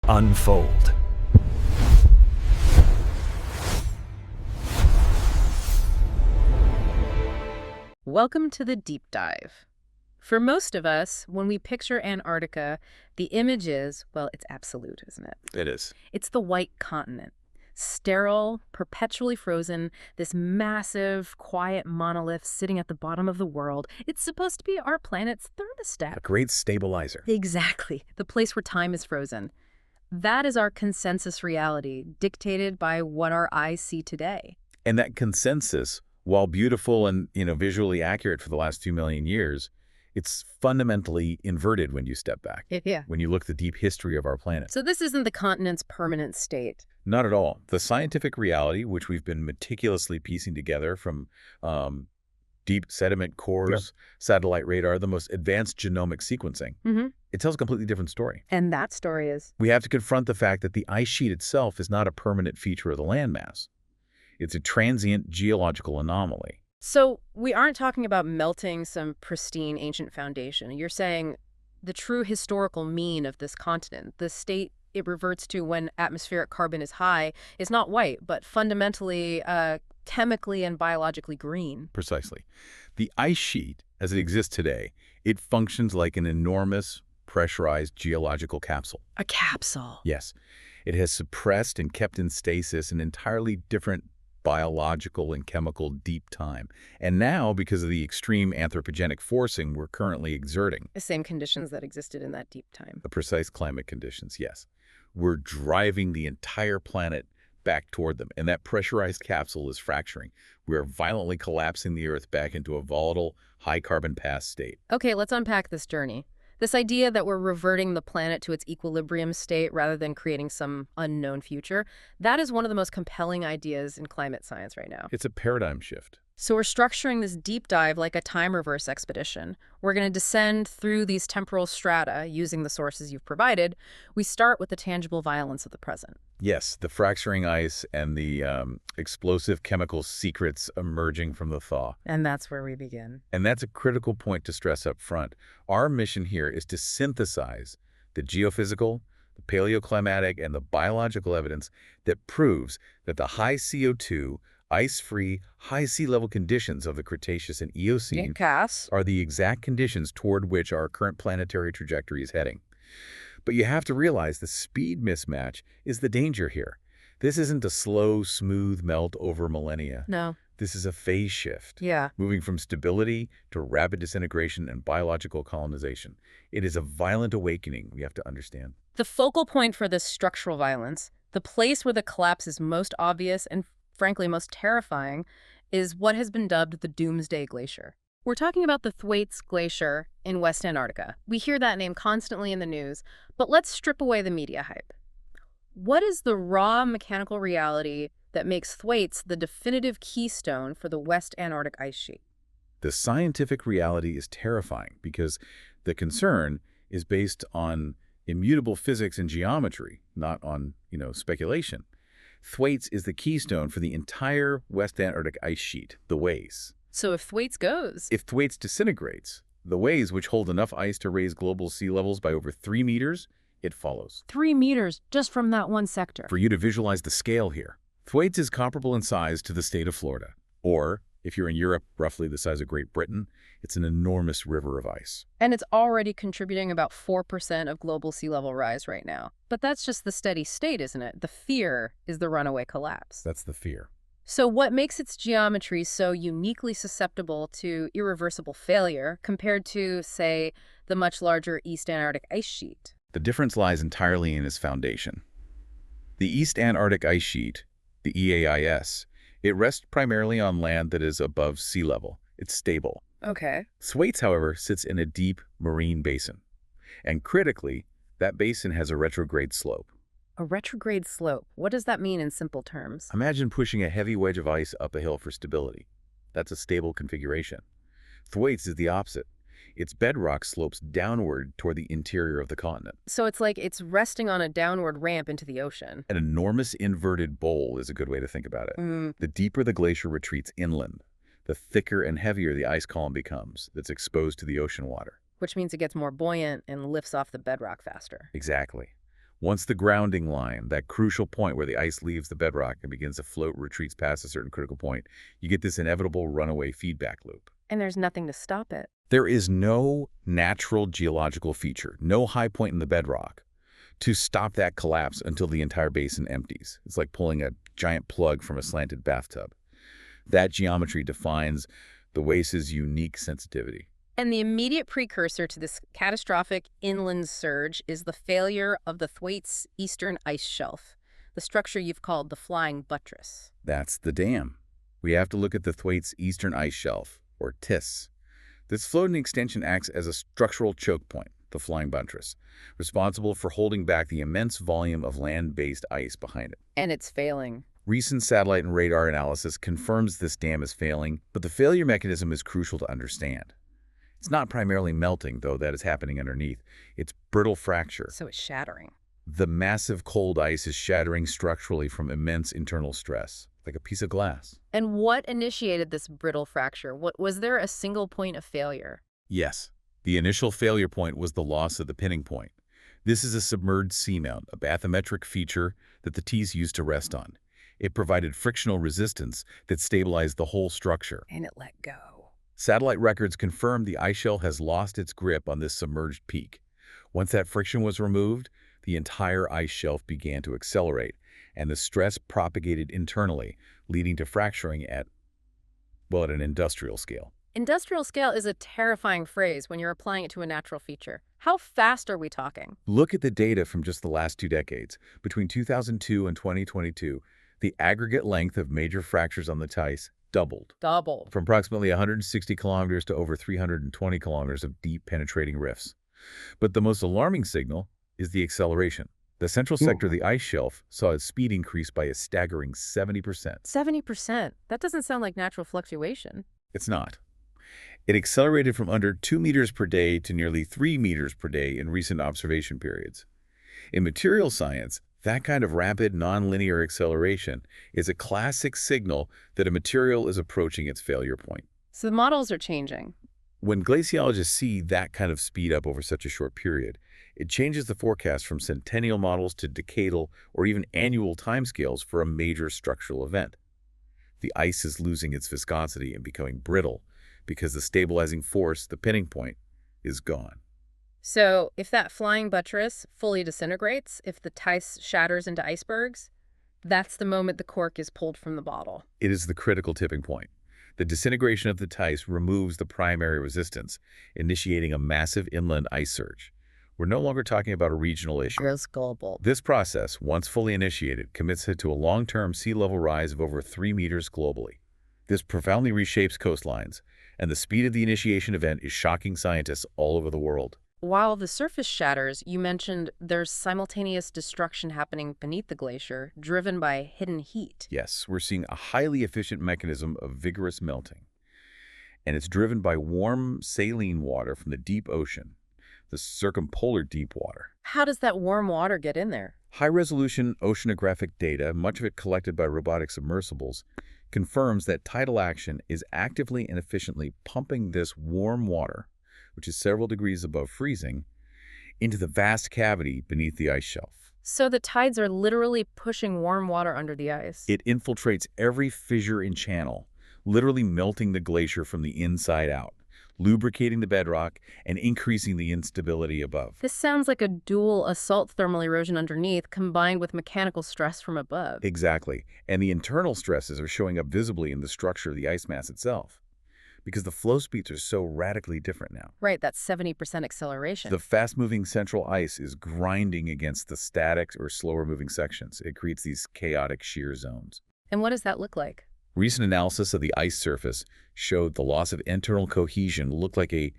unfold. Welcome to the deep dive. For most of us, when we picture Antarctica, the image is, well, it's absolute, isn't it? It is. It's the white continent. Sterile, perpetually frozen, this massive, quiet monolith sitting at the bottom of the world. It's supposed to be our planet's thermostat. A great stabilizer. Exactly. The place where time is frozen. That is our consensus reality, dictated by what our eyes see today. And that consensus, while beautiful and visually accurate for the last 2 million years, it's fundamentally inverted when you step back. Yeah. When you look at the deep history of our planet. So this isn't the continent's permanent state. Not at all. The scientific reality, which we've been meticulously piecing together from deep sediment cores, satellite radar, the most advanced genomic sequencing, it tells a completely different story. And that story is? We have to confront the fact that the ice sheet itself is not a permanent feature of the landmass. It's a transient geological anomaly. So we aren't talking about melting some pristine ancient foundation. You're saying the true historical mean of this continent, the state it reverts to when atmospheric carbon is high, is not white, but fundamentally chemically and biologically green. Precisely. The ice sheet, as it exists today, it functions like an enormous pressurized geological capsule. A capsule? Yes. It has suppressed and kept in stasis an entirely different biological and chemical deep time. And now, because of the extreme anthropogenic forcing we're currently exerting. The same conditions that existed in that deep time. The precise climate conditions, yes. We're driving the entire planet back toward them. And that pressurized capsule is fracturing. We're violently collapsing the Earth back into a volatile, high-carbon past state. Okay, let's unpack this journey. This idea that we're reverting the planet to its equilibrium state rather than creating some unknown future, that is one of the most compelling ideas in climate science right now. It's a paradigm shift. So we're structuring this deep dive like a time reverse expedition. We're going to descend through these temporal strata using the sources you've provided. We start with the tangible violence of the present. Yes, the fracturing ice and the explosive chemical secrets emerging from the thaw. And that's where we begin. And that's a critical point to stress up front. Our mission here is to synthesize the geophysical, the paleoclimatic, and the biological evidence that proves that the high CO2, ice-free, high sea level conditions of the Cretaceous and Eocene are the exact conditions toward which our current planetary trajectory is heading. But you have to realize the speed mismatch is the danger here. This isn't a slow, smooth melt over millennia. No. This is a phase shift. Yeah. Moving from stability to rapid disintegration and biological colonization. It is a violent awakening, we have to understand. The focal point for this structural violence, the place where the collapse is most obvious and frankly most terrifying, is what has been dubbed the Doomsday Glacier. We're talking about the Thwaites Glacier in West Antarctica. We hear that name constantly in the news, but let's strip away the media hype. What is the raw mechanical reality that makes Thwaites the definitive keystone for the West Antarctic ice sheet? The scientific reality is terrifying because the concern is based on immutable physics and geometry, not on, speculation. Thwaites is the keystone for the entire West Antarctic ice sheet, the WAIS. So if Thwaites goes... If Thwaites disintegrates, the WAIS, which hold enough ice to raise global sea levels by over 3 meters, it follows. 3 meters just from that one sector. For you to visualize the scale here, Thwaites is comparable in size to the state of Florida. Or, if you're in Europe, roughly the size of Great Britain, it's an enormous river of ice. And it's already contributing about 4% of global sea level rise right now. But that's just the steady state, isn't it? The fear is the runaway collapse. That's the fear. So what makes its geometry so uniquely susceptible to irreversible failure compared to, say, the much larger East Antarctic ice sheet? The difference lies entirely in its foundation. The East Antarctic ice sheet, the EAIS, it rests primarily on land that is above sea level. It's stable. Okay. Thwaites, however, sits in a deep marine basin. And critically, that basin has a retrograde slope. A retrograde slope. What does that mean in simple terms? Imagine pushing a heavy wedge of ice up a hill for stability. That's a stable configuration. Thwaites is the opposite. Its bedrock slopes downward toward the interior of the continent. So it's like it's resting on a downward ramp into the ocean. An enormous inverted bowl is a good way to think about it. The deeper the glacier retreats inland, the thicker and heavier the ice column becomes that's exposed to the ocean water. Which means it gets more buoyant and lifts off the bedrock faster. Exactly. Once the grounding line, that crucial point where the ice leaves the bedrock and begins to float, retreats past a certain critical point, you get this inevitable runaway feedback loop. And there's nothing to stop it. There is no natural geological feature, no high point in the bedrock, to stop that collapse until the entire basin empties. It's like pulling a giant plug from a slanted bathtub. That geometry defines the Thwaites' unique sensitivity. And the immediate precursor to this catastrophic inland surge is the failure of the Thwaites Eastern Ice Shelf, the structure you've called the Flying Buttress. That's the dam. We have to look at the Thwaites Eastern Ice Shelf, or TIS. This floating extension acts as a structural choke point, the Flying Buttress, responsible for holding back the immense volume of land-based ice behind it. And it's failing. Recent satellite and radar analysis confirms this dam is failing, but the failure mechanism is crucial to understand. It's not primarily melting, though, that is happening underneath. It's brittle fracture. So it's shattering. The massive cold ice is shattering structurally from immense internal stress, like a piece of glass. And what initiated this brittle fracture? Was there a single point of failure? Yes. The initial failure point was the loss of the pinning point. This is a submerged seamount, a bathymetric feature that the T's used to rest on. It provided frictional resistance that stabilized the whole structure. And it let go. Satellite records confirm the ice shell has lost its grip on this submerged peak. Once that friction was removed, the entire ice shelf began to accelerate, and the stress propagated internally, leading to fracturing at an industrial scale. Industrial scale is a terrifying phrase when you're applying it to a natural feature. How fast are we talking? Look at the data from just the last 2 decades. Between 2002 and 2022, the aggregate length of major fractures on the Thwaites doubled. From approximately 160 kilometers to over 320 kilometers of deep penetrating rifts. But the most alarming signal is the acceleration. The central sector of the ice shelf saw its speed increase by a staggering 70%. 70%? That doesn't sound like natural fluctuation. It's not. It accelerated from under 2 meters per day to nearly 3 meters per day in recent observation periods. In material science, that kind of rapid, nonlinear acceleration is a classic signal that a material is approaching its failure point. So the models are changing. When glaciologists see that kind of speed up over such a short period, it changes the forecast from centennial models to decadal or even annual timescales for a major structural event. The ice is losing its viscosity and becoming brittle because the stabilizing force, the pinning point, is gone. So if that flying buttress fully disintegrates, if the Thwaites shatters into icebergs, that's the moment the cork is pulled from the bottle. It is the critical tipping point. The disintegration of the Thwaites removes the primary resistance, initiating a massive inland ice surge. We're no longer talking about a regional issue. It's global. This process, once fully initiated, commits it to a long-term sea level rise of over 3 meters globally. This profoundly reshapes coastlines, and the speed of the initiation event is shocking scientists all over the world. While the surface shatters, you mentioned there's simultaneous destruction happening beneath the glacier, driven by hidden heat. Yes, we're seeing a highly efficient mechanism of vigorous melting. And it's driven by warm saline water from the deep ocean, the circumpolar deep water. How does that warm water get in there? High-resolution oceanographic data, much of it collected by robotic submersibles, confirms that tidal action is actively and efficiently pumping this warm water, which is several degrees above freezing, into the vast cavity beneath the ice shelf. So the tides are literally pushing warm water under the ice. It infiltrates every fissure and channel, literally melting the glacier from the inside out, lubricating the bedrock and increasing the instability above. This sounds like a dual assault thermal erosion underneath combined with mechanical stress from above. Exactly. And the internal stresses are showing up visibly in the structure of the ice mass itself, because the flow speeds are so radically different now. Right, that's 70% acceleration. The fast-moving central ice is grinding against the static or slower-moving sections. It creates these chaotic shear zones. And what does that look like? Recent analysis of the ice surface showed the loss of internal cohesion looked like a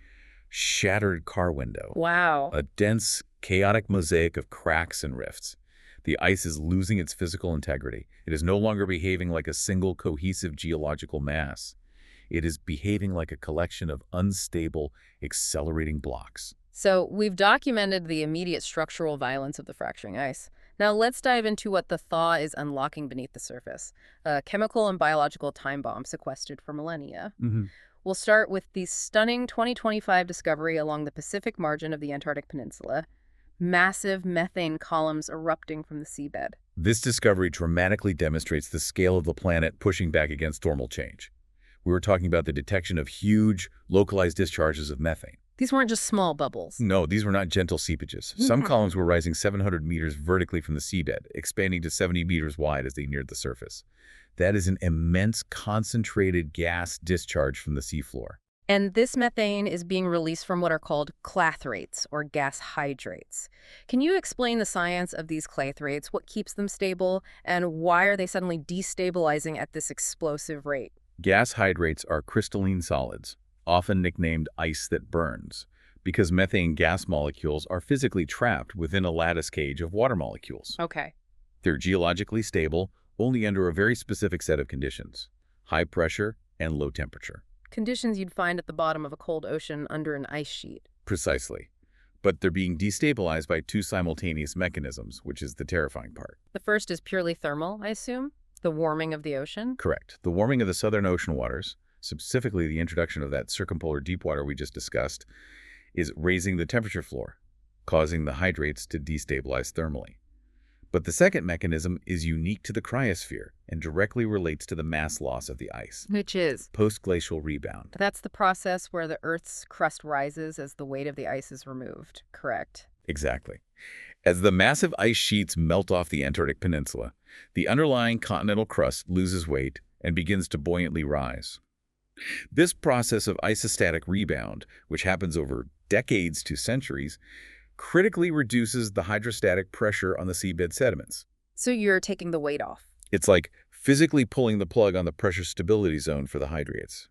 shattered car window. Wow. A dense, chaotic mosaic of cracks and rifts. The ice is losing its physical integrity. It is no longer behaving like a single cohesive geological mass. It is behaving like a collection of unstable, accelerating blocks. So we've documented the immediate structural violence of the fracturing ice. Now let's dive into what the thaw is unlocking beneath the surface. A chemical and biological time bomb sequestered for millennia. We'll start with the stunning 2025 discovery along the Pacific margin of the Antarctic Peninsula. massive methane columns erupting from the seabed. This discovery dramatically demonstrates the scale of the planet pushing back against thermal change. We were talking about the detection of huge, localized discharges of methane. These weren't just small bubbles. No, these were not gentle seepages. Some columns were rising 700 meters vertically from the seabed, expanding to 70 meters wide as they neared the surface. That is an immense concentrated gas discharge from the seafloor. And this methane is being released from what are called clathrates, or gas hydrates. Can you explain the science of these clathrates, what keeps them stable, and why are they suddenly destabilizing at this explosive rate? Gas hydrates are crystalline solids, often nicknamed ice that burns, because methane gas molecules are physically trapped within a lattice cage of water molecules. Okay. They're geologically stable only under a very specific set of conditions: high pressure and low temperature. Conditions you'd find at the bottom of a cold ocean under an ice sheet. Precisely. But they're being destabilized by two simultaneous mechanisms, which is the terrifying part. The first is purely thermal, I assume? The warming of the ocean? Correct. The warming of the southern ocean waters, specifically the introduction of that circumpolar deep water we just discussed, is raising the temperature floor, causing the hydrates to destabilize thermally. But the second mechanism is unique to the cryosphere and directly relates to the mass loss of the ice. Which is? Post-glacial rebound. That's the process where the Earth's crust rises as the weight of the ice is removed, correct? Exactly. As the massive ice sheets melt off the Antarctic Peninsula, the underlying continental crust loses weight and begins to buoyantly rise. This process of isostatic rebound, which happens over decades to centuries, critically reduces the hydrostatic pressure on the seabed sediments. So you're taking the weight off. It's like physically pulling the plug on the pressure stability zone for the hydrates.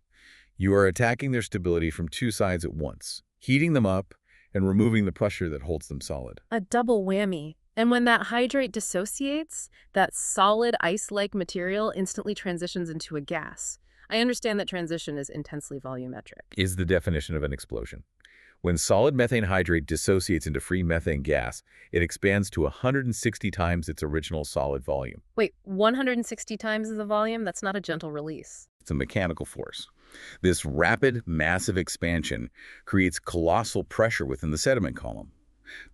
You are attacking their stability from two sides at once, heating them up and removing the pressure that holds them solid. A double whammy. And when that hydrate dissociates, that solid ice-like material instantly transitions into a gas. I understand that transition is intensely volumetric. Is the definition of an explosion. When solid methane hydrate dissociates into free methane gas, it expands to 160 times its original solid volume. Wait, 160 times the volume? That's not a gentle release. It's a mechanical force. This rapid, massive expansion creates colossal pressure within the sediment column.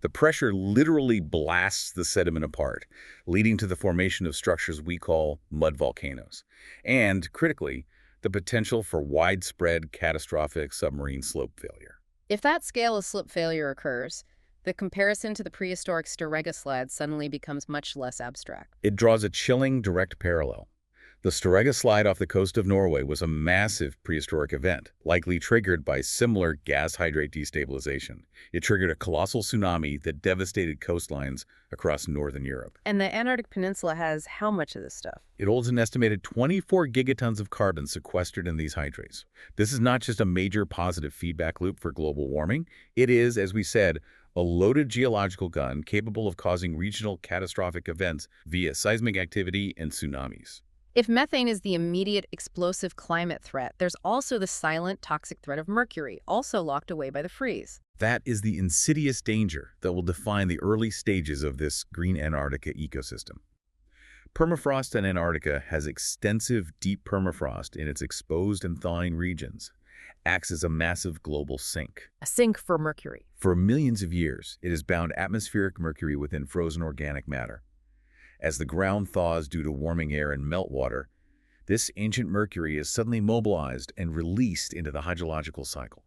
The pressure literally blasts the sediment apart, leading to the formation of structures we call mud volcanoes, and, critically, the potential for widespread catastrophic submarine slope failure. If that scale of slip failure occurs, the comparison to the prehistoric Sterility suddenly becomes much less abstract. It draws a chilling direct parallel. The Sterility slide off the coast of Norway was a massive prehistoric event, likely triggered by similar gas hydrate destabilization. It triggered a colossal tsunami that devastated coastlines across northern Europe. And the Antarctic Peninsula has how much of this stuff? It holds an estimated 24 gigatons of carbon sequestered in these hydrates. This is not just a major positive feedback loop for global warming. It is, as we said, a loaded geological gun capable of causing regional catastrophic events via seismic activity and tsunamis. If methane is the immediate explosive climate threat, there's also the silent toxic threat of mercury, also locked away by the freeze. That is the insidious danger that will define the early stages of this green Antarctica ecosystem. Permafrost in Antarctica has extensive deep permafrost in its exposed and thawing regions, acts as a massive global sink. A sink for mercury. For millions of years, it has bound atmospheric mercury within frozen organic matter. As the ground thaws due to warming air and meltwater, this ancient mercury is suddenly mobilized and released into the hydrological cycle.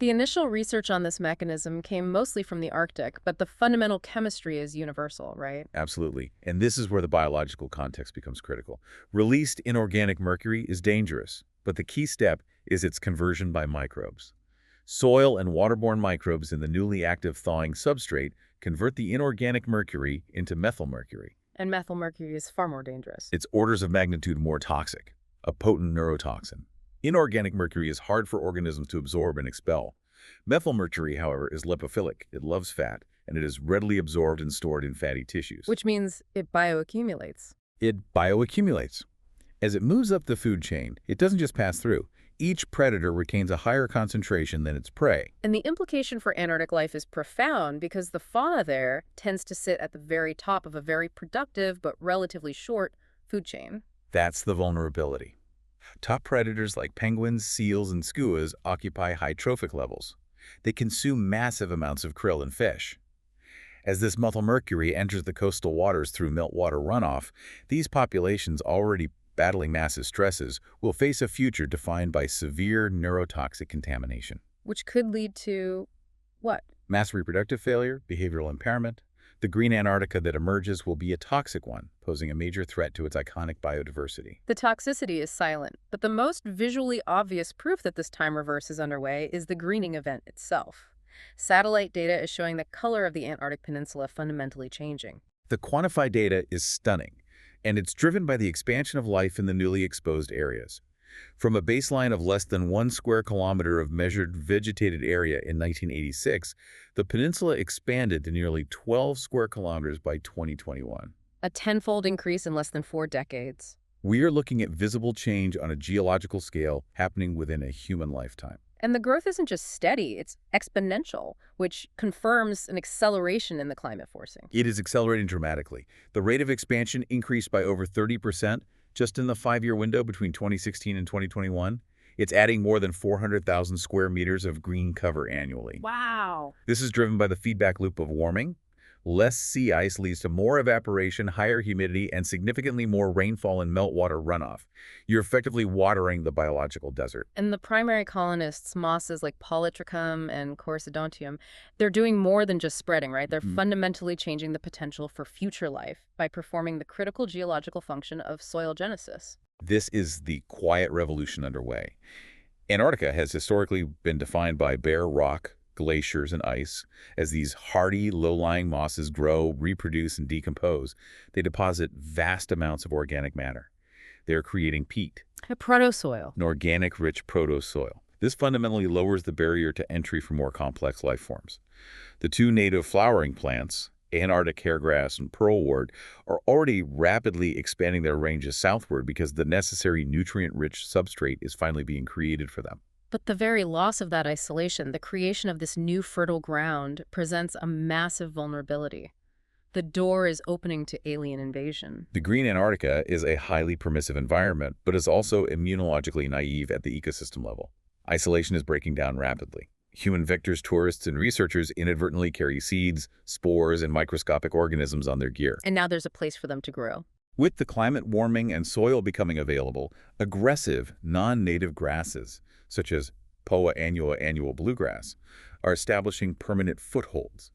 The initial research on this mechanism came mostly from the Arctic, but the fundamental chemistry is universal, right? Absolutely. And this is where the biological context becomes critical. Released inorganic mercury is dangerous, but the key step is its conversion by microbes. Soil and waterborne microbes in the newly active thawing substrate convert the inorganic mercury into methylmercury. And methylmercury is far more dangerous. It's orders of magnitude more toxic, a potent neurotoxin. Inorganic mercury is hard for organisms to absorb and expel. Methylmercury, however, is lipophilic. It loves fat, and it is readily absorbed and stored in fatty tissues. Which means it bioaccumulates. It bioaccumulates. As it moves up the food chain, it doesn't just pass through. Each predator retains a higher concentration than its prey. And the implication for Antarctic life is profound because the fauna there tends to sit at the very top of a very productive but relatively short food chain. That's the vulnerability. Top predators like penguins, seals, and skuas occupy high trophic levels. They consume massive amounts of krill and fish. As this methylmercury enters the coastal waters through meltwater runoff, these populations already battling massive stresses will face a future defined by severe neurotoxic contamination. Which could lead to what? Mass reproductive failure, behavioral impairment. The green Antarctica that emerges will be a toxic one, posing a major threat to its iconic biodiversity. The toxicity is silent, but the most visually obvious proof that this time reverse is underway is the greening event itself. Satellite data is showing the color of the Antarctic Peninsula fundamentally changing. The quantified data is stunning, and it's driven by the expansion of life in the newly exposed areas. From a baseline of less than 1 square kilometer of measured vegetated area in 1986, the peninsula expanded to nearly 12 square kilometers by 2021. A tenfold increase in less than 4 decades. We are looking at visible change on a geological scale happening within a human lifetime. And the growth isn't just steady, it's exponential, which confirms an acceleration in the climate forcing. It is accelerating dramatically. The rate of expansion increased by over 30% just in the 5-year window between 2016 and 2021. It's adding more than 400,000 square meters of green cover annually. Wow. This is driven by the feedback loop of warming. Less sea ice leads to more evaporation, higher humidity, and significantly more rainfall and meltwater runoff. You're effectively watering the biological desert. And the primary colonists, mosses like Polytrichum and Corycidontium, they're doing more than just spreading, right? They're fundamentally changing the potential for future life by performing the critical geological function of soil genesis. This is the quiet revolution underway. Antarctica has historically been defined by bare rock, glaciers, and ice. As these hardy, low-lying mosses grow, reproduce, and decompose, they deposit vast amounts of organic matter. They're creating peat, A protosoil. an organic-rich protosoil. This fundamentally lowers the barrier to entry for more complex life forms. The 2 native flowering plants, Antarctic hairgrass and pearlwort, are already rapidly expanding their ranges southward because the necessary nutrient-rich substrate is finally being created for them. But the very loss of that isolation, the creation of this new fertile ground, presents a massive vulnerability. The door is opening to alien invasion. The green Antarctica is a highly permissive environment, but is also immunologically naive at the ecosystem level. Isolation is breaking down rapidly. Human victors, tourists, and researchers inadvertently carry seeds, spores, and microscopic organisms on their gear. And now there's a place for them to grow. With the climate warming and soil becoming available, aggressive, non-native grasses, such as Poa annua annual bluegrass, are establishing permanent footholds.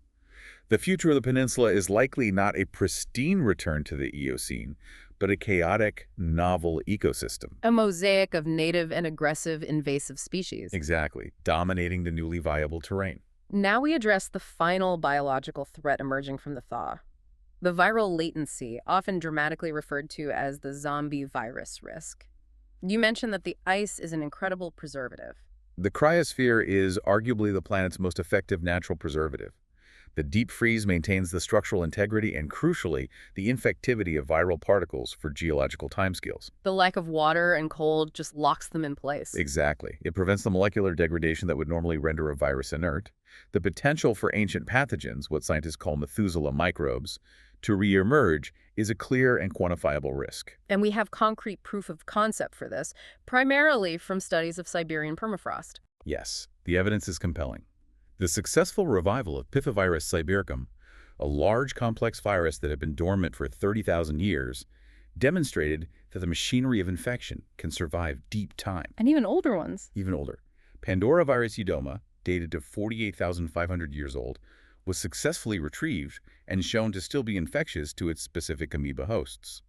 The future of the peninsula is likely not a pristine return to the Eocene, but a chaotic, novel ecosystem. A mosaic of native and aggressive invasive species. Exactly, dominating the newly viable terrain. Now we address the final biological threat emerging from the thaw. The viral latency, often dramatically referred to as the zombie virus risk. You mentioned that the ice is an incredible preservative. The cryosphere is arguably the planet's most effective natural preservative. The deep freeze maintains the structural integrity and, crucially, the infectivity of viral particles for geological timescales. The lack of water and cold just locks them in place. Exactly. It prevents the molecular degradation that would normally render a virus inert. The potential for ancient pathogens, what scientists call Methuselah microbes, to reemerge is a clear and quantifiable risk. And we have concrete proof of concept for this, primarily from studies of Siberian permafrost. Yes, the evidence is compelling. The successful revival of Pifivirus sibiricum, a large complex virus that had been dormant for 30,000 years, demonstrated that the machinery of infection can survive deep time. And even older ones. Even older. Pandoravirus eudoma, dated to 48,500 years old, was successfully retrieved and shown to still be infectious to its specific amoeba hosts.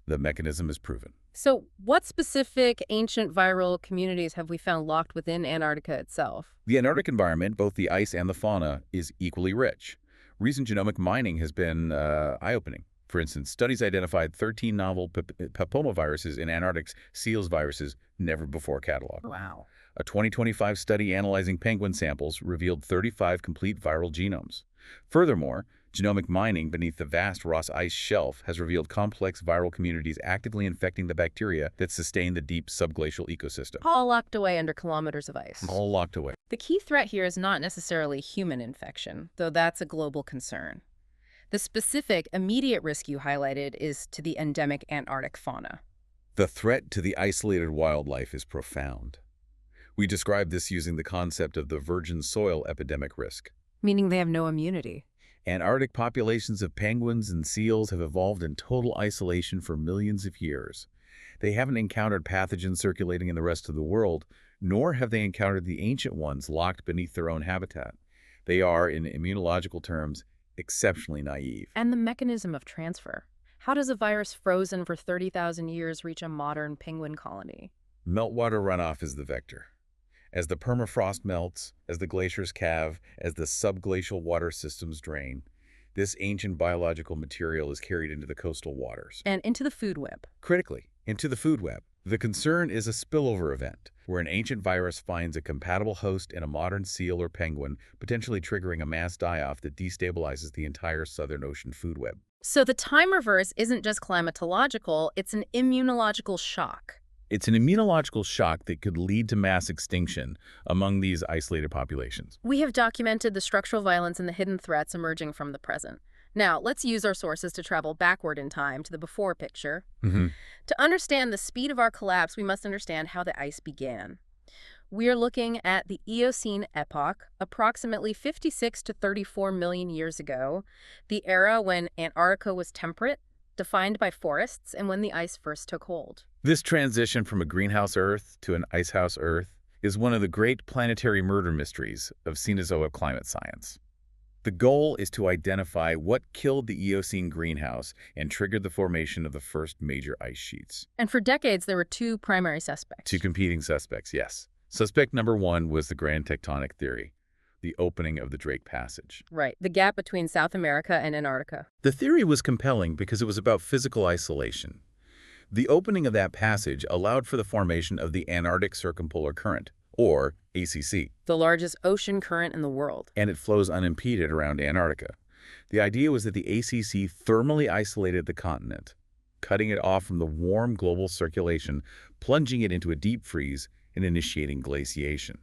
The mechanism is proven. So what specific ancient viral communities have we found locked within Antarctica itself? The Antarctic environment, both the ice and the fauna, is equally rich. Recent genomic mining has been eye-opening. For instance, studies identified 13 novel papillomaviruses in Antarctic's seals viruses never before cataloged. Wow. A 2025 study analyzing penguin samples revealed 35 complete viral genomes. Furthermore, genomic mining beneath the vast Ross Ice shelf has revealed complex viral communities actively infecting the bacteria that sustain the deep subglacial ecosystem. All locked away under kilometers of ice. All locked away. The key threat here is not necessarily human infection, though that's a global concern. The specific, immediate risk you highlighted is to the endemic Antarctic fauna. The threat to the isolated wildlife is profound. We describe this using the concept of the virgin soil epidemic risk. Meaning they have no immunity. Antarctic populations of penguins and seals have evolved in total isolation for millions of years. They haven't encountered pathogens circulating in the rest of the world, nor have they encountered the ancient ones locked beneath their own habitat. They are, in immunological terms, exceptionally naive. And the mechanism of transfer. How does a virus frozen for 30,000 years reach a modern penguin colony? Meltwater runoff is the vector. As the permafrost melts, as the glaciers calve, as the subglacial water systems drain, this ancient biological material is carried into the coastal waters. And into the food web. Critically, into the food web. The concern is a spillover event, where an ancient virus finds a compatible host in a modern seal or penguin, potentially triggering a mass die-off that destabilizes the entire Southern Ocean food web. So the time reverse isn't just climatological, it's an immunological shock. It's an immunological shock that could lead to mass extinction among these isolated populations. We have documented the structural violence and the hidden threats emerging from the present. Now, let's use our sources to travel backward in time to the before picture. To understand the speed of our collapse, we must understand how the ice began. We are looking at the Eocene epoch, approximately 56 to 34 million years ago, the era when Antarctica was temperate, defined by forests, and when the ice first took hold. This transition from a greenhouse Earth to an icehouse Earth is one of the great planetary murder mysteries of Cenozoic climate science. The goal is to identify what killed the Eocene greenhouse and triggered the formation of the first major ice sheets. And for decades, there were two primary suspects. Two competing suspects, yes. Suspect number one was the Grand Tectonic Theory, the opening of the Drake Passage. Right, the gap between South America and Antarctica. The theory was compelling because it was about physical isolation. The opening of that passage allowed for the formation of the Antarctic Circumpolar Current, or ACC. The largest ocean current in the world. And it flows unimpeded around Antarctica. The idea was that the ACC thermally isolated the continent, cutting it off from the warm global circulation, plunging it into a deep freeze, and initiating glaciation.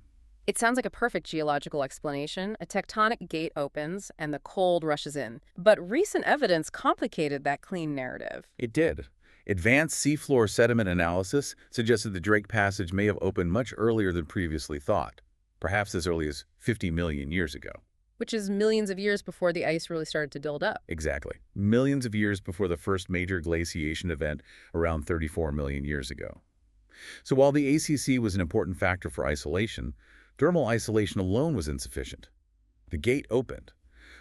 It sounds like a perfect geological explanation. A tectonic gate opens and the cold rushes in. But recent evidence complicated that clean narrative. It did. Advanced seafloor sediment analysis suggested the Drake Passage may have opened much earlier than previously thought, perhaps as early as 50 million years ago. Which is millions of years before the ice really started to build up. Exactly. Millions of years before the first major glaciation event around 34 million years ago. So while the ACC was an important factor for isolation, thermal isolation alone was insufficient. The gate opened,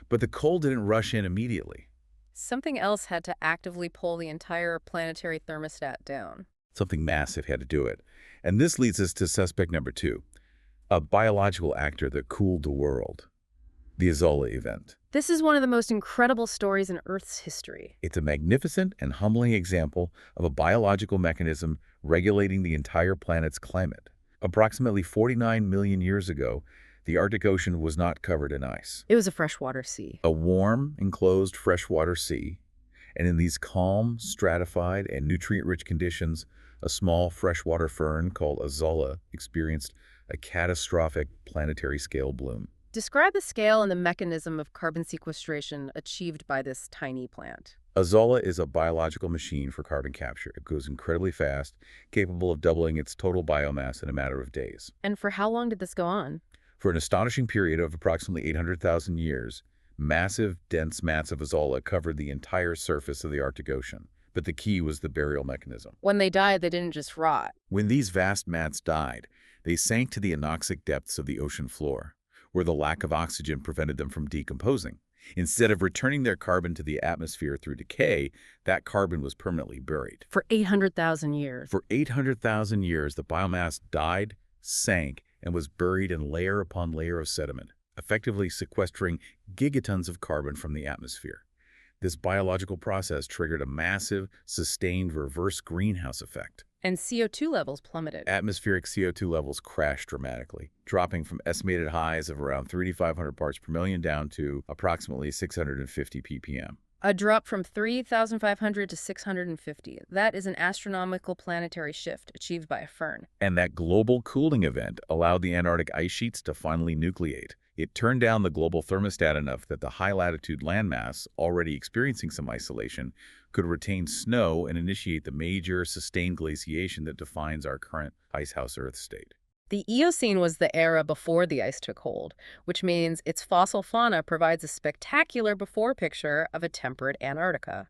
but the cold didn't rush in immediately. Something else had to actively pull the entire planetary thermostat down. Something massive had to do it. And this leads us to suspect number two, a biological actor that cooled the world. The Azolla event. This is one of the most incredible stories in Earth's history. It's a magnificent and humbling example of a biological mechanism regulating the entire planet's climate. Approximately 49 million years ago, the Arctic Ocean was not covered in ice. It was a freshwater sea. A warm, enclosed freshwater sea. And in these calm, stratified, and nutrient-rich conditions, a small freshwater fern called Azolla experienced a catastrophic planetary-scale bloom. Describe the scale and the mechanism of carbon sequestration achieved by this tiny plant. Azolla is a biological machine for carbon capture. It goes incredibly fast, capable of doubling its total biomass in a matter of days. And for how long did this go on? For an astonishing period of approximately 800,000 years, massive, dense mats of Azolla covered the entire surface of the Arctic Ocean. But the key was the burial mechanism. When they died, they didn't just rot. When these vast mats died, they sank to the anoxic depths of the ocean floor, where the lack of oxygen prevented them from decomposing. Instead of returning their carbon to the atmosphere through decay, that carbon was permanently buried. For 800,000 years. For 800,000 years, the biomass died, sank, and was buried in layer upon layer of sediment, effectively sequestering gigatons of carbon from the atmosphere. This biological process triggered a massive, sustained reverse greenhouse effect. And CO2 levels plummeted. Atmospheric CO2 levels crashed dramatically, dropping from estimated highs of around 3,500 parts per million down to approximately 650 ppm. A drop from 3,500 to 650. That is an astronomical planetary shift achieved by a fern. And that global cooling event allowed the Antarctic ice sheets to finally nucleate. It turned down the global thermostat enough that the high-latitude landmass, already experiencing some isolation, could retain snow and initiate the major, sustained glaciation that defines our current icehouse Earth state. The Eocene was the era before the ice took hold, which means its fossil fauna provides a spectacular before picture of a temperate Antarctica.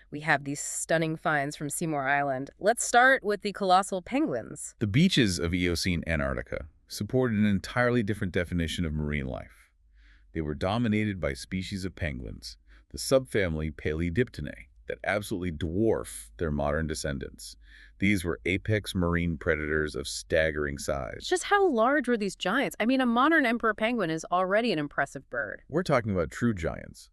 We have these stunning finds from Seymour Island. Let's start with the colossal penguins. The beaches of Eocene Antarctica supported an entirely different definition of marine life. They were dominated by species of penguins, the subfamily Paleodiptinae, that absolutely dwarf their modern descendants. These were apex marine predators of staggering size. Just how large were these giants? I mean, a modern emperor penguin is already an impressive bird. We're talking about true giants.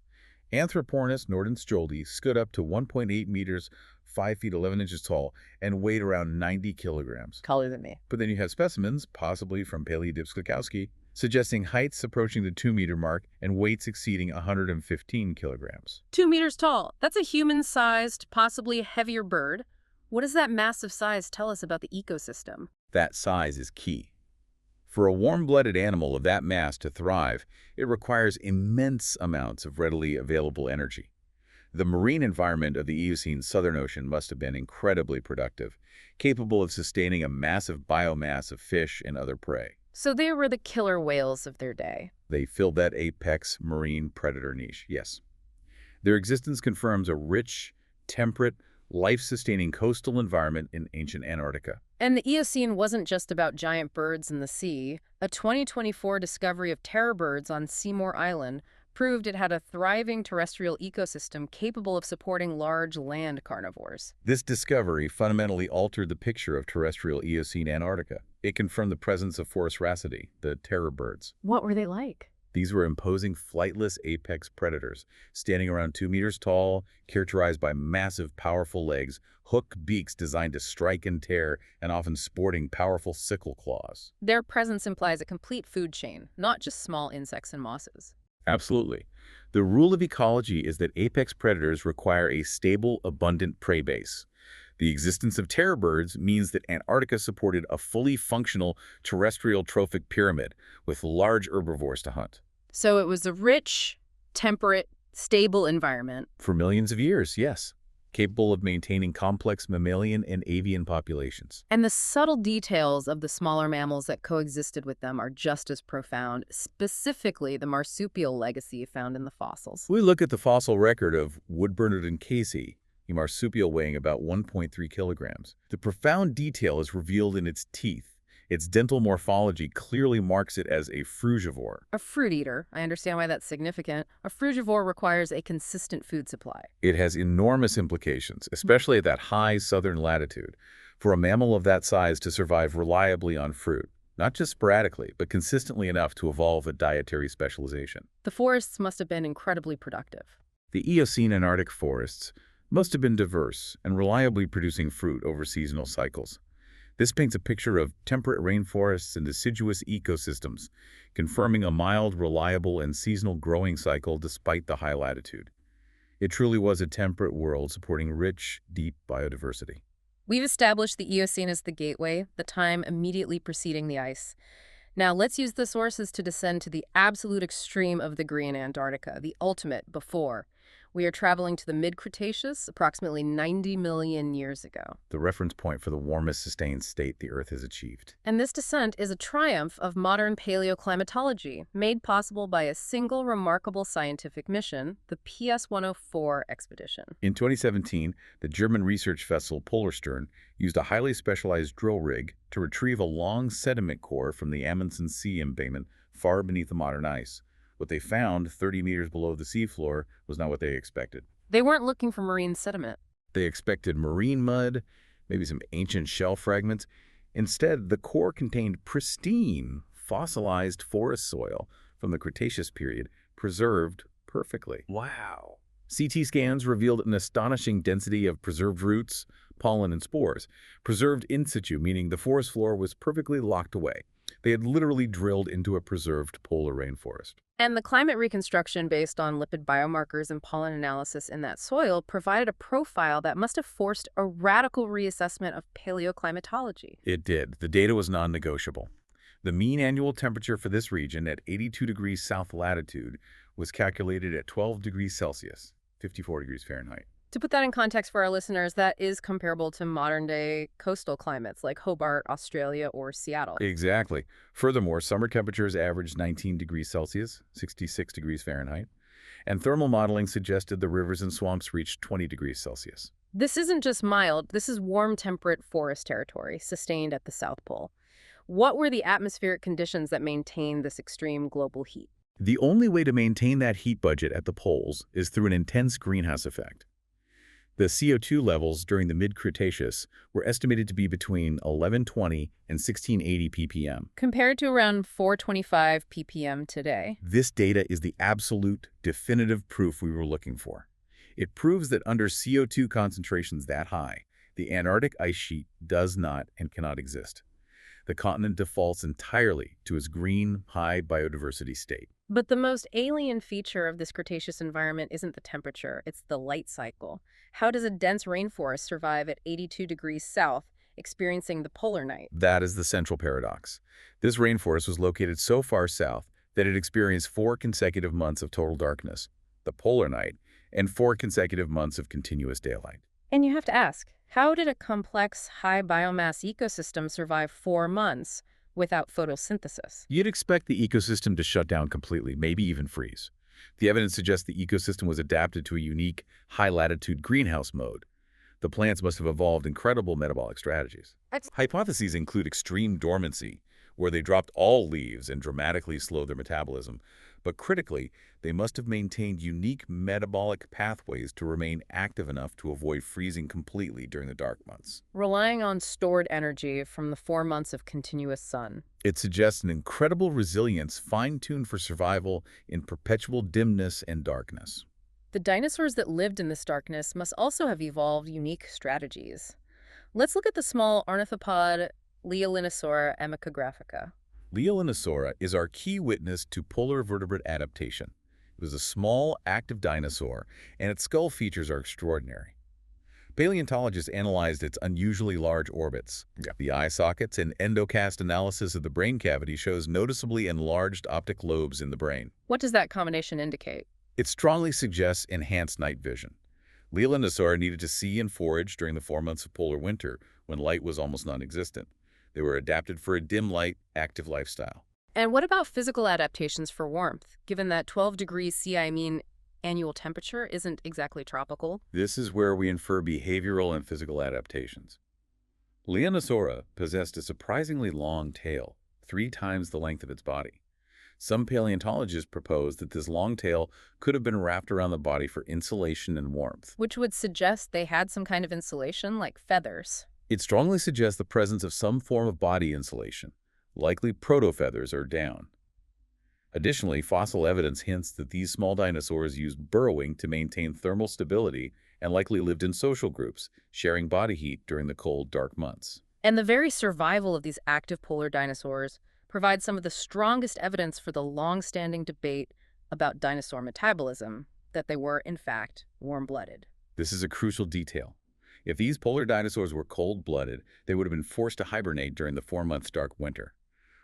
Anthropornis nordenskjoldi stood up to 1.8 meters, 5 feet 11 inches tall, and weighed around 90 kilograms. Taller than me. But then you have specimens, possibly from 𝐏𝐿𝐃𝐂𝐀𝐒𝐒𝐓, suggesting heights approaching the 2-meter mark and weights exceeding 115 kilograms. 2 meters tall. That's a human-sized, possibly heavier bird. What does that massive size tell us about the ecosystem? That size is key. For a warm-blooded animal of that mass to thrive, it requires immense amounts of readily available energy. The marine environment of the Eocene Southern Ocean must have been incredibly productive, capable of sustaining a massive biomass of fish and other prey. So they were the killer whales of their day. They filled that apex marine predator niche, yes. Their existence confirms a rich, temperate, life-sustaining coastal environment in ancient Antarctica. And the Eocene wasn't just about giant birds in the sea. A 2024 discovery of terror birds on Seymour Island proved it had a thriving terrestrial ecosystem capable of supporting large land carnivores. This discovery fundamentally altered the picture of terrestrial Eocene Antarctica. It confirmed the presence of Forus racidae, the terror birds. What were they like? These were imposing flightless apex predators, standing around 2 meters tall, characterized by massive, powerful legs, hooked beaks designed to strike and tear, and often sporting powerful sickle claws. Their presence implies a complete food chain, not just small insects and mosses. Absolutely. The rule of ecology is that apex predators require a stable, abundant prey base. The existence of terror birds means that Antarctica supported a fully functional terrestrial trophic pyramid with large herbivores to hunt. So it was a rich, temperate, stable environment. For millions of years, yes. Capable of maintaining complex mammalian and avian populations. And the subtle details of the smaller mammals that coexisted with them are just as profound, specifically the marsupial legacy found in the fossils. We look at the fossil record of 𝐏𝐿𝐃𝐂𝐂𝐏, a marsupial weighing about 1.3 kilograms. The profound detail is revealed in its teeth. Its dental morphology clearly marks it as a frugivore. A fruit eater. I understand why that's significant. A frugivore requires a consistent food supply. It has enormous implications, especially at that high southern latitude, for a mammal of that size to survive reliably on fruit, not just sporadically, but consistently enough to evolve a dietary specialization. The forests must have been incredibly productive. The Eocene Antarctic forests must have been diverse and reliably producing fruit over seasonal cycles. This paints a picture of temperate rainforests and deciduous ecosystems, confirming a mild, reliable, and seasonal growing cycle despite the high latitude. It truly was a temperate world supporting rich, deep biodiversity. We've established the Eocene as the gateway, the time immediately preceding the ice. Now let's use the sources to descend to the absolute extreme of the green Antarctica, the ultimate before. We are traveling to the mid-Cretaceous, approximately 90 million years ago. The reference point for the warmest sustained state the Earth has achieved. And this descent is a triumph of modern paleoclimatology, made possible by a single remarkable scientific mission, the PS-104 expedition. In 2017, the German research vessel Polarstern used a highly specialized drill rig to retrieve a long sediment core from the Amundsen Sea embayment far beneath the modern ice. What they found 30 meters below the seafloor was not what they expected. They weren't looking for marine sediment. They expected marine mud, maybe some ancient shell fragments. Instead, the core contained pristine, fossilized forest soil from the Cretaceous period, preserved perfectly. Wow. CT scans revealed an astonishing density of preserved roots, pollen, and spores, preserved in situ, meaning the forest floor was perfectly locked away. They had literally drilled into a preserved polar rainforest. And the climate reconstruction based on lipid biomarkers and pollen analysis in that soil provided a profile that must have forced a radical reassessment of paleoclimatology. It did. The data was non-negotiable. The mean annual temperature for this region at 82 degrees south latitude was calculated at 12 degrees Celsius, 54 degrees Fahrenheit. To put that in context for our listeners, that is comparable to modern-day coastal climates like Hobart, Australia, or Seattle. Exactly. Furthermore, summer temperatures averaged 19 degrees Celsius, 66 degrees Fahrenheit, and thermal modeling suggested the rivers and swamps reached 20 degrees Celsius. This isn't just mild, this is warm temperate forest territory sustained at the South Pole. What were the atmospheric conditions that maintained this extreme global heat? The only way to maintain that heat budget at the poles is through an intense greenhouse effect. The CO2 levels during the mid-Cretaceous were estimated to be between 1120 and 1680 ppm. Compared to around 425 ppm today. This data is the absolute, definitive proof we were looking for. It proves that under CO2 concentrations that high, the Antarctic ice sheet does not and cannot exist. The continent defaults entirely to its green, high biodiversity state. But the most alien feature of this Cretaceous environment isn't the temperature, it's the light cycle. How does a dense rainforest survive at 82 degrees south, experiencing the polar night? That is the central paradox. This rainforest was located so far south that it experienced 4 consecutive months of total darkness, the polar night, and 4 consecutive months of continuous daylight. And you have to ask, how did a complex, high-biomass ecosystem survive 4 months without photosynthesis? You'd expect the ecosystem to shut down completely, maybe even freeze. The evidence suggests the ecosystem was adapted to a unique, high-latitude greenhouse mode. The plants must have evolved incredible metabolic strategies. Hypotheses include extreme dormancy, where they dropped all leaves and dramatically slowed their metabolism. But critically, they must have maintained unique metabolic pathways to remain active enough to avoid freezing completely during the dark months. Relying on stored energy from the 4 months of continuous sun. It suggests an incredible resilience fine-tuned for survival in perpetual dimness and darkness. The dinosaurs that lived in this darkness must also have evolved unique strategies. Let's look at the small ornithopod 𝐏𝐿𝐿 𝐏𝐿𝐿. 𝐏𝐿𝐿 is our key witness to polar vertebrate adaptation. It was a small, active dinosaur, and its skull features are extraordinary. Paleontologists analyzed its unusually large orbits. The eye sockets and endocast analysis of the brain cavity shows noticeably enlarged optic lobes in the brain. What does that combination indicate? It strongly suggests enhanced night vision. 𝐏𝐿𝐿 needed to see and forage during the 4 months of polar winter, when light was almost non-existent. They were adapted for a dim light, active lifestyle. And what about physical adaptations for warmth, given that 12 degrees CI mean annual temperature isn't exactly tropical? This is where we infer behavioral and physical adaptations. 𝐏𝐿𝐿 possessed a surprisingly long tail, 3 times the length of its body. Some paleontologists propose that this long tail could have been wrapped around the body for insulation and warmth. Which would suggest they had some kind of insulation, like feathers. It strongly suggests the presence of some form of body insulation, likely protofeathers or down. Additionally, fossil evidence hints that these small dinosaurs used burrowing to maintain thermal stability and likely lived in social groups, sharing body heat during the cold, dark months. And the very survival of these active polar dinosaurs provides some of the strongest evidence for the long-standing debate about dinosaur metabolism, that they were, in fact, warm-blooded. This is a crucial detail. If these polar dinosaurs were cold-blooded, they would have been forced to hibernate during the 4 months dark winter.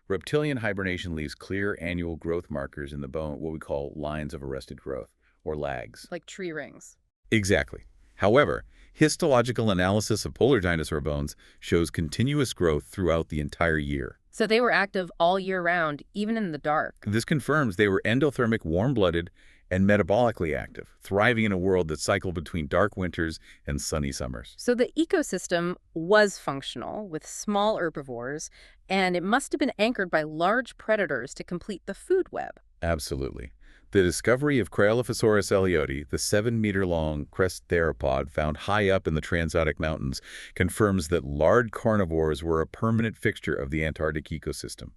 Reptilian hibernation leaves clear annual growth markers in the bone, what we call lines of arrested growth, or lags. Like tree rings. Exactly. However, histological analysis of polar dinosaur bones shows continuous growth throughout the entire year. So they were active all year round, even in the dark. This confirms they were endothermic, warm-blooded, and metabolically active, thriving in a world that cycled between dark winters and sunny summers. So the ecosystem was functional, with small herbivores, and it must have been anchored by large predators to complete the food web. Absolutely. The discovery of Cryolophosaurus ellioti, the 7-meter-long crest theropod found high up in the Transotic Mountains, confirms that large carnivores were a permanent fixture of the Antarctic ecosystem.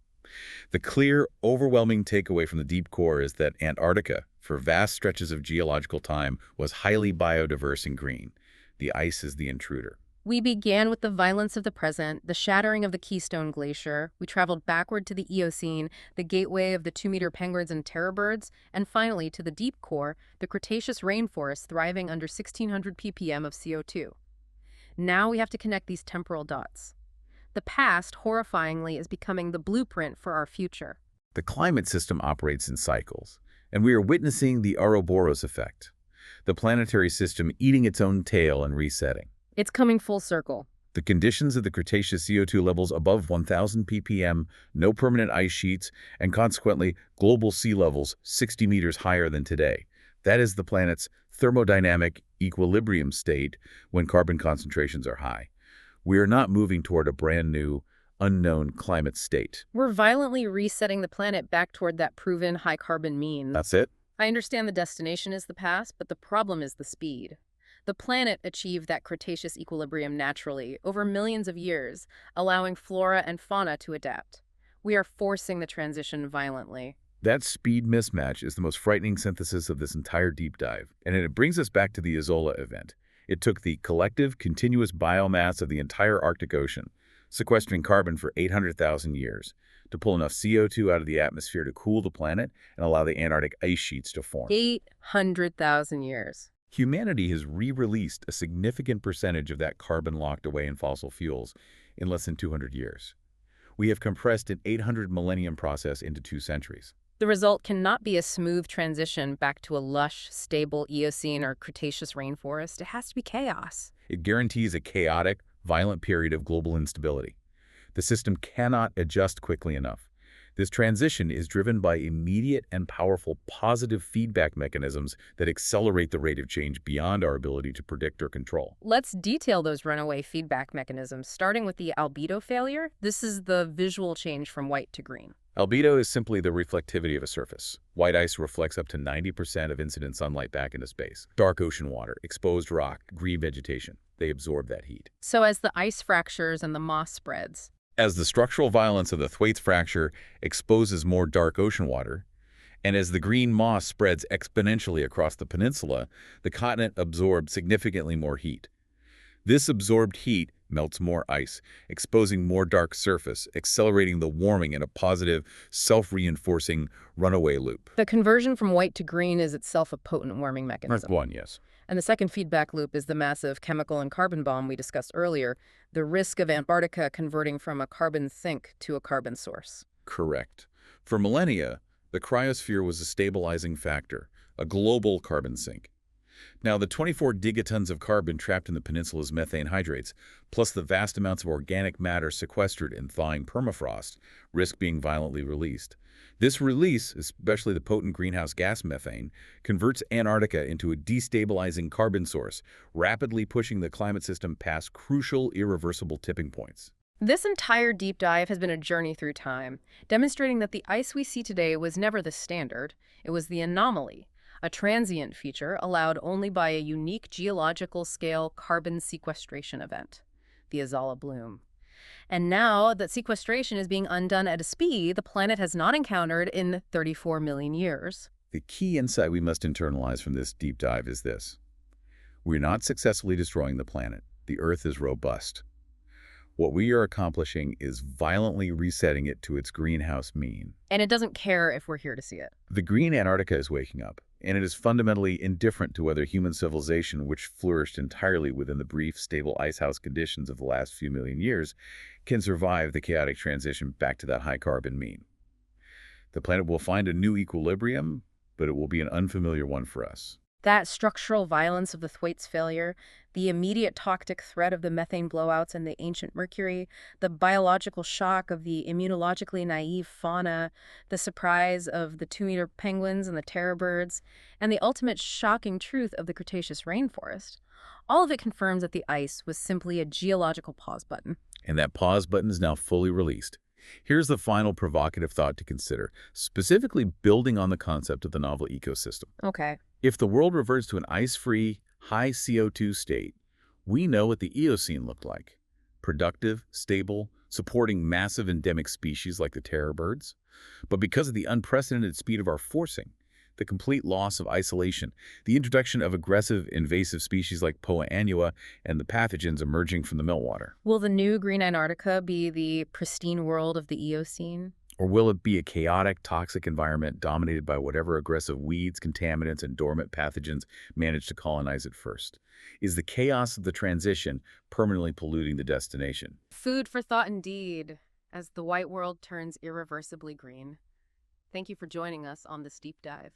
The clear, overwhelming takeaway from the deep core is that Antarctica, for vast stretches of geological time, was highly biodiverse and green. The ice is the intruder. We began with the violence of the present, the shattering of the Keystone Glacier. We traveled backward to the Eocene, the gateway of the 2-meter penguins and terror birds, and finally to the deep core, the Cretaceous rainforest thriving under 1600 ppm of CO2. Now we have to connect these temporal dots. The past, horrifyingly, is becoming the blueprint for our future. The climate system operates in cycles, and we are witnessing the Ouroboros effect. the planetary system eating its own tail and resetting. It's coming full circle. The conditions of the Cretaceous CO2 levels above 1,000 ppm, no permanent ice sheets, and consequently global sea levels 60 meters higher than today. That is the planet's thermodynamic equilibrium state when carbon concentrations are high. We are not moving toward a brand new, unknown climate state. We're violently resetting the planet back toward that proven high carbon mean. That's it? I understand the destination is the past, but the problem is the speed. The planet achieved that Cretaceous equilibrium naturally over millions of years, allowing flora and fauna to adapt. We are forcing the transition violently. That speed mismatch is the most frightening synthesis of this entire deep dive, and it brings us back to the Isola event. It took the collective, continuous biomass of the entire Arctic Ocean, sequestering carbon for 800,000 years, to pull enough CO2 out of the atmosphere to cool the planet and allow the Antarctic ice sheets to form. 800,000 years. Humanity has re-released a significant percentage of that carbon locked away in fossil fuels in less than 200 years. We have compressed an 800 millennium process into 2 centuries. The result cannot be a smooth transition back to a lush, stable Eocene or Cretaceous rainforest. It has to be chaos. It guarantees a chaotic, violent period of global instability. The system cannot adjust quickly enough. This transition is driven by immediate and powerful positive feedback mechanisms that accelerate the rate of change beyond our ability to predict or control. Let's detail those runaway feedback mechanisms, starting with the albedo failure. This is the visual change from white to green. Albedo is simply the reflectivity of a surface. White ice reflects up to 90% of incident sunlight back into space. Dark ocean water, exposed rock, green vegetation, they absorb that heat. So as the ice fractures and the moss spreads, As the structural violence of the Thwaites fracture exposes more dark ocean water, and as the green moss spreads exponentially across the peninsula, the continent absorbs significantly more heat. This absorbed heat melts more ice, exposing more dark surface, accelerating the warming in a positive, self-reinforcing runaway loop. the conversion from white to green is itself a potent warming mechanism. One, yes. And the second feedback loop is the massive chemical and carbon bomb we discussed earlier, the risk of Antarctica converting from a carbon sink to a carbon source. Correct. For millennia, the cryosphere was a stabilizing factor, a global carbon sink. Now, the 24 gigatons of carbon trapped in the peninsula's methane hydrates, plus the vast amounts of organic matter sequestered in thawing permafrost, risk being violently released. This release, especially the potent greenhouse gas methane, converts Antarctica into a destabilizing carbon source, rapidly pushing the climate system past crucial, irreversible tipping points. This entire deep dive has been a journey through time, demonstrating that the ice we see today was never the standard. It was the anomaly, a transient feature allowed only by a unique geological scale carbon sequestration event, the Isola bloom. And now that sequestration is being undone at a speed the planet has not encountered in 34 million years. The key insight we must internalize from this deep dive is this. We're not successfully destroying the planet. The Earth is robust. What we are accomplishing is violently resetting it to its greenhouse mean. And it doesn't care if we're here to see it. The green Antarctica is waking up, and it is fundamentally indifferent to whether human civilization, which flourished entirely within the brief, stable icehouse conditions of the last few million years, can survive the chaotic transition back to that high-carbon mean. The planet will find a new equilibrium, but it will be an unfamiliar one for us. That structural violence of the Thwaites failure, the immediate toxic threat of the methane blowouts and the ancient mercury, the biological shock of the immunologically naive fauna, the surprise of the 2-meter penguins and the terror birds, and the ultimate shocking truth of the Cretaceous rainforest, all of it confirms that the ice was simply a geological pause button. And that pause button is now fully released. Here's the final provocative thought to consider, specifically building on the concept of the novel ecosystem. Okay. If the world reverts to an ice-free, high CO2 state, we know what the Eocene looked like. Productive, stable, supporting massive endemic species like the terror birds. But because of the unprecedented speed of our forcing, the complete loss of isolation, the introduction of aggressive, invasive species like Poa annua, and the pathogens emerging from the meltwater. Will the new green Antarctica be the pristine world of the Eocene? Or will it be a chaotic, toxic environment dominated by whatever aggressive weeds, contaminants, and dormant pathogens manage to colonize it first? Is the chaos of the transition permanently polluting the destination? Food for thought indeed, as the white world turns irreversibly green. Thank you for joining us on this deep dive.